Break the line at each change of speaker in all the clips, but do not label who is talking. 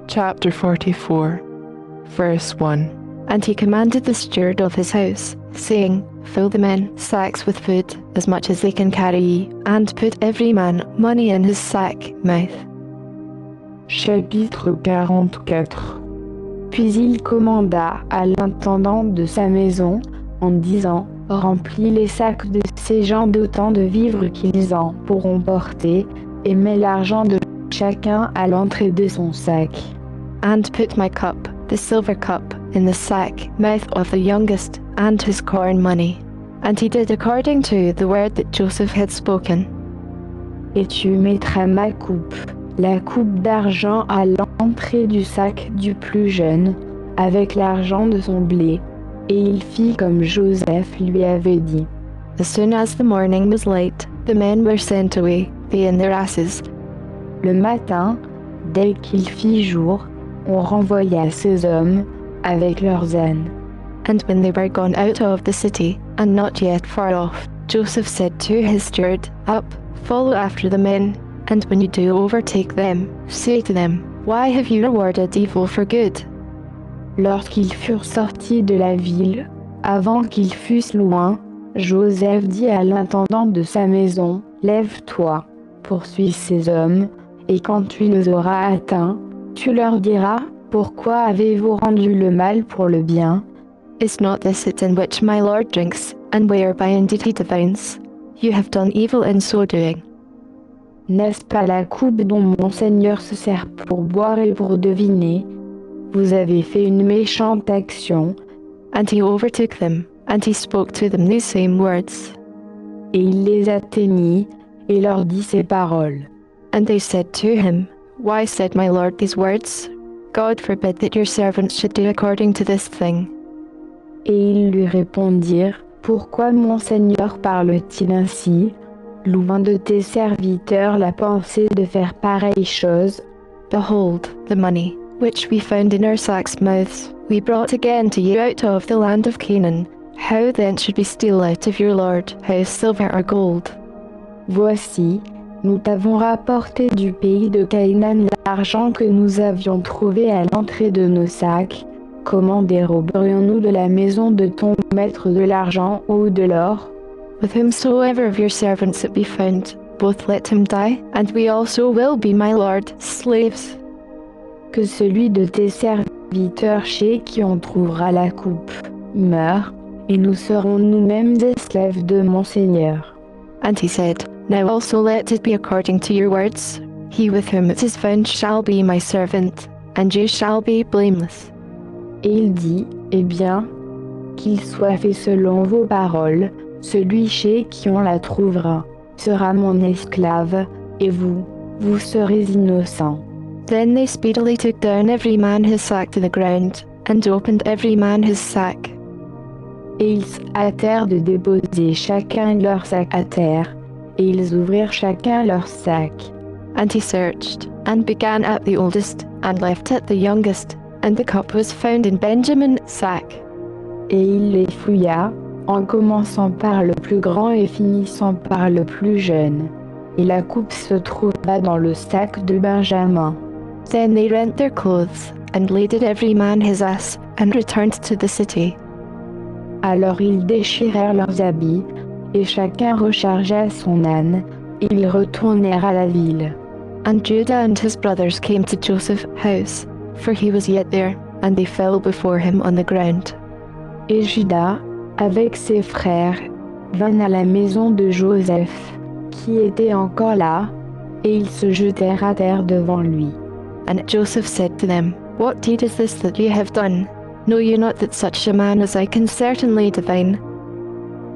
Chapter 44, verse 1.
And he commanded the steward of his house, saying, Fill the men sacks with food, as much as they can carry, and put every man money in his sack mouth.
Chapitre 44. Puis il commanda à l'intendant de sa maison, en disant, Remplis les sacs de ces gens d'autant de vivres qu'ils en pourront porter, et mets l'argent de chacun à l'entrée de son sac.
And put my cup, the silver cup, in the sack mouth of the youngest, and his corn money. And he did according to the word that Joseph had spoken.
Et tu mettras ma coupe, la coupe d'argent à l'entrée du sac du plus jeune, avec l'argent de son blé. Et il fit comme Joseph lui avait dit.
As soon as the morning was light, the men were sent away, they and their asses.
Le matin, dès qu'il fit jour, on renvoya ces hommes avec leurs ânes.
And when they were gone out of the city, and not yet far off, Joseph said to his steward, Up, follow after the men, and when you do overtake them, say to them, Why have you rewarded evil for good?
Lorsqu'ils furent sortis de la ville, avant qu'ils fussent loin, Joseph dit à l'intendant de sa maison, Lève-toi, poursuis ces hommes, et quand tu les auras atteints, tu leur diras, Pourquoi avez-vous rendu le mal pour le bien?
Is not this it in which my Lord drinks, and whereby indeed he divines? You have done evil in so doing.
N'est-ce pas la coupe dont mon Seigneur se sert pour boire et pour deviner? Vous avez fait une méchante action.
And he overtook them, and he spoke to them these same words.
Et il les atteignit, et leur dit ces paroles.
And they said to him, Why said my Lord these words? God forbid that your servants should do according to this thing.
Et ils lui répondirent, Pourquoi mon Seigneur parle-t-il ainsi? Loin de tes serviteurs la pensée de faire pareille chose.
Behold, the money, which we found in our sacks' mouths, we brought again to you out of the land of Canaan. How then should we steal out of your Lord house silver or gold?
Voici, nous t'avons rapporté du pays de Canaan l'argent que nous avions trouvé à l'entrée de nos sacs. Comment déroberions-nous de la maison de ton maître de l'argent ou de l'or?
With whomsoever of your servants it be found, both let him die, and we also will be my Lord, slaves.
Que celui de tes serviteurs chez qui on trouvera la coupe meure, et nous serons nous-mêmes esclaves de mon Seigneur.
And he said, Now also let it be according to your words. He with whom it is found shall be my servant, and you shall be blameless.
Et il dit, Eh bien, qu'il soit fait selon vos paroles, celui chez qui on la trouvera sera mon esclave, et vous serez innocents.
Then they speedily took down every man his sack to the ground, and opened every man his sack.
Et ils se hâtèrent de déposer chacun leur sac à terre, et ils ouvrirent chacun leur sac.
And he searched, and began at the oldest, and left at the youngest, and the cup was found in Benjamin's sack.
Et il les fouilla, en commençant par le plus grand et finissant par le plus jeune. Et la coupe se trouva dans le sac de Benjamin.
Then they rent their clothes, and laded every man his ass, and returned to the city.
Alors ils déchirèrent leurs habits, et chacun rechargea son âne, et ils retournèrent à la ville.
And Judah and his brothers came to Joseph's house, for he was yet there, and they fell before him on the ground.
Et Judas, avec ses frères, vint à la maison de Joseph, qui était encore là, et ils se jetèrent à terre devant lui.
And Joseph said to them, What deed is this that ye have done? Know you not that such a man as I can certainly divine?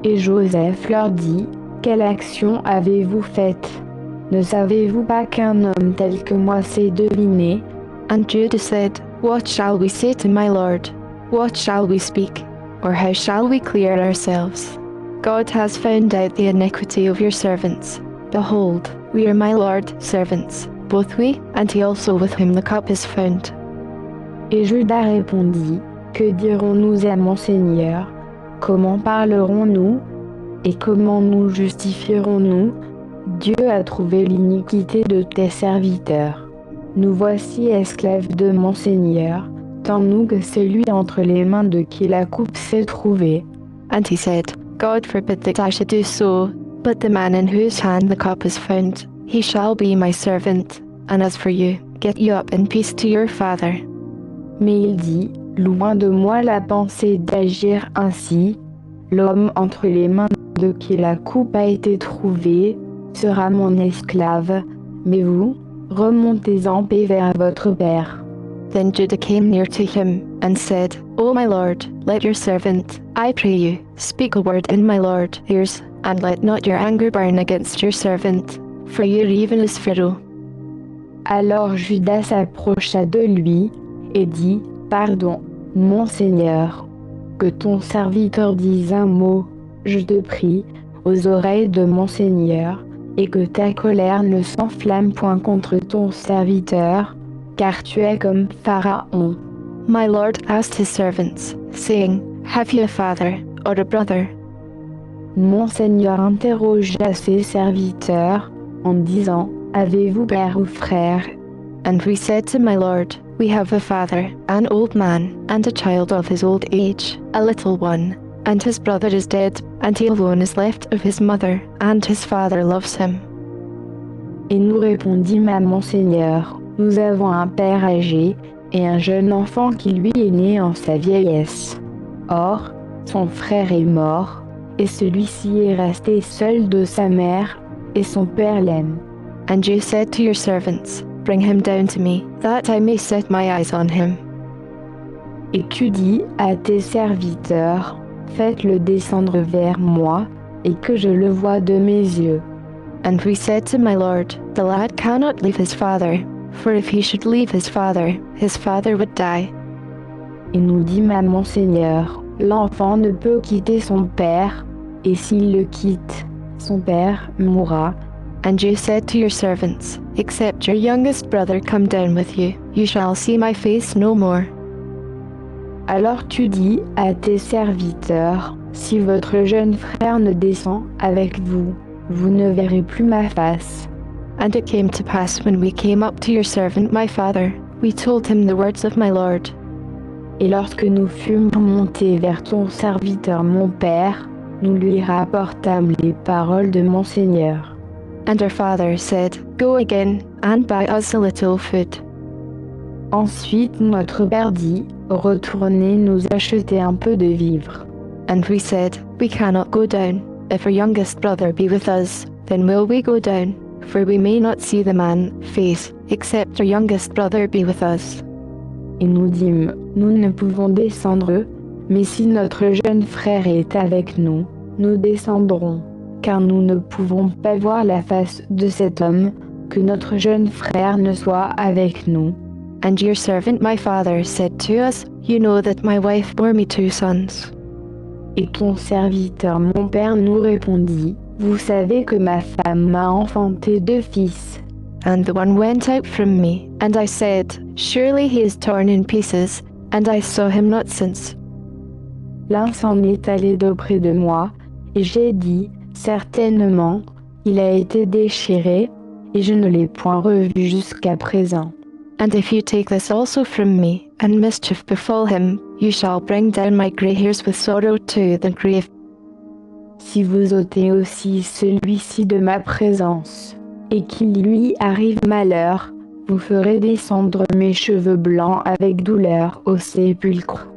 Et Joseph leur dit, Quelle action avez-vous faite? Ne savez-vous pas qu'un homme tel que moi sait deviner?
And Judah said, What shall we say to my Lord? What shall we speak? Or how shall we clear ourselves? God has found out the iniquity of your servants. Behold, we are my Lord's servants, both we, and he also with whom the cup is found.
Et Judas répondit, Que dirons-nous à mon Seigneur? Comment parlerons-nous? Et comment nous justifierons-nous? Dieu a trouvé l'iniquité de tes serviteurs. Nous voici esclaves de mon Seigneur, tant nous que celui entre les mains de qui la coupe s'est trouvée.
And he said, God forbid that I should do so, but the man in whose hand the cup is found, he shall be my servant. And as for you, get you up in peace to your father.
Mais il dit, loin de moi la pensée d'agir ainsi. L'homme entre les mains de qui la coupe a été trouvée sera mon esclave, mais vous, remontez en paix vers votre père.
Then Judah came near to him, and said, O my lord, let your servant, I pray you, speak a word in my lord's ears, and let not your anger burn against your servant, for your evil is Pharaoh.
Alors Judas s'approcha de lui, et dit, Pardon, mon Seigneur, que ton serviteur dise un mot, je te prie, aux oreilles de mon Seigneur, et que ta colère ne s'enflamme point contre ton serviteur, car tu es comme Pharaon.
My lord asked his servants, saying, Have you a father, or a brother?
Mon Seigneur interrogea ses serviteurs, en disant, Avez-vous père ou frère?
And we said to my lord, We have a father, an old man, and a child of his old age, a little one, and his brother is dead, and he alone is left of his mother, and his father loves him.
Et nous répondîmes à mon Seigneur, Nous avons un père âgé, et un jeune enfant qui lui est né en sa vieillesse. Or, son frère est mort, et celui-ci est resté seul de sa mère, et son père l'aime.
And you said to your servants, Bring him down to me, that I may set my eyes on him.
Et tu dis à tes serviteurs, Faites-le descendre vers moi, et que je le voie de mes yeux.
And we said to my lord, The lad cannot leave his father, for if he should leave his father would die.
Et nous dîmes à mon Seigneur, L'enfant ne peut quitter son père, et s'il le quitte, son père mourra.
And you said to your servants, Except your youngest brother come down with you, you shall see my face no more.
Alors tu dis à tes serviteurs, Si votre jeune frère ne descend avec vous, vous ne verrez plus ma face.
And it came to pass when we came up to your servant my father, we told him the words of my lord.
Et lorsque nous fûmes montés vers ton serviteur mon père, nous lui rapportâmes les paroles de mon Seigneur.
And our father said, Go again, and buy us a little food.
Ensuite notre père dit, Retournez nous acheter un peu de vivres.
And we said, We cannot go down. If our youngest brother be with us, then will we go down, for we may not see the man face, except our youngest brother be with us.
Et nous dîmes, Nous ne pouvons descendre, mais si notre jeune frère est avec nous, nous descendrons, car nous ne pouvons pas voir la face de cet homme, que notre jeune frère ne soit avec nous.
And your servant my father said to us, You know that my wife bore me 2 sons.
Et ton serviteur mon père nous répondit, Vous savez que ma femme m'a enfanté 2 fils.
And the one went out from me, and I said, Surely he is torn in pieces, and I saw him not since.
L'un s'en est allé d'auprès de moi, et j'ai dit, Certainement, il a été déchiré, et je ne l'ai point revu jusqu'à présent.
And if you take this also from me, and mischief befall him, you shall bring down my grey hairs with sorrow to the grave.
Si vous ôtez aussi celui-ci de ma présence, et qu'il lui arrive malheur, vous ferez descendre mes cheveux blancs avec douleur au sépulcre.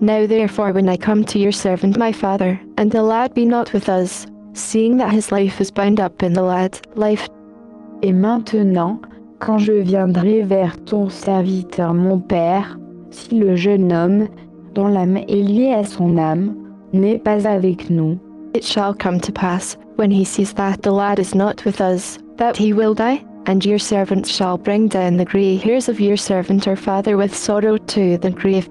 Now therefore when I come to your servant my father, and the lad be not with us, seeing that his life is bound up in the lad's life.
Et maintenant, quand je viendrai vers ton serviteur mon père, si le jeune homme, dont l'âme est liée à son âme, n'est pas avec nous,
it shall come to pass, when he sees that the lad is not with us, that he will die, and your servant shall bring down the grey hairs of your servant our father with sorrow to the grave.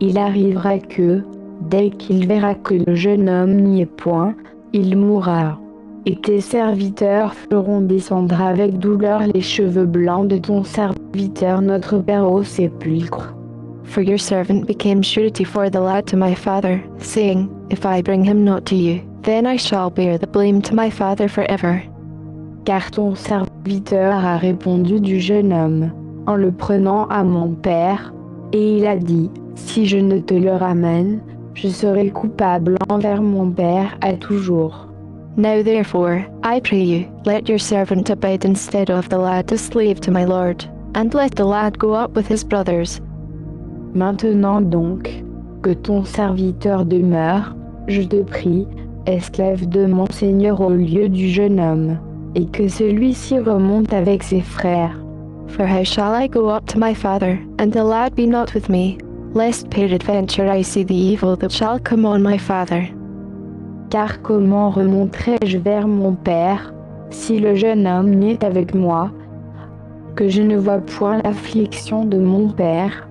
Il arrivera que, dès qu'il verra que le jeune homme n'y est point, il mourra. Et tes serviteurs feront descendre avec douleur les cheveux blancs de ton serviteur notre père au sépulcre.
For your servant became surety for the lad to my father, saying, If I bring him not to you, then I shall bear the blame to my father forever.
Car ton serviteur a répondu du jeune homme, en le prenant à mon père, et il a dit, si je ne te le ramène, je serai coupable envers mon père à toujours.
Now therefore, I pray you, let your servant abide instead of the lad a slave to my lord, and let the lad go up with his brothers.
Maintenant donc, que ton serviteur demeure, je te prie, esclave de mon Seigneur au lieu du jeune homme, et que celui-ci remonte avec ses frères.
For how shall I go up to my father, and the lad be not with me, lest peradventure I see the evil that shall come on my father?
Car comment remonterai-je vers mon père, si le jeune homme n'est avec moi, que je ne vois point l'affliction de mon père,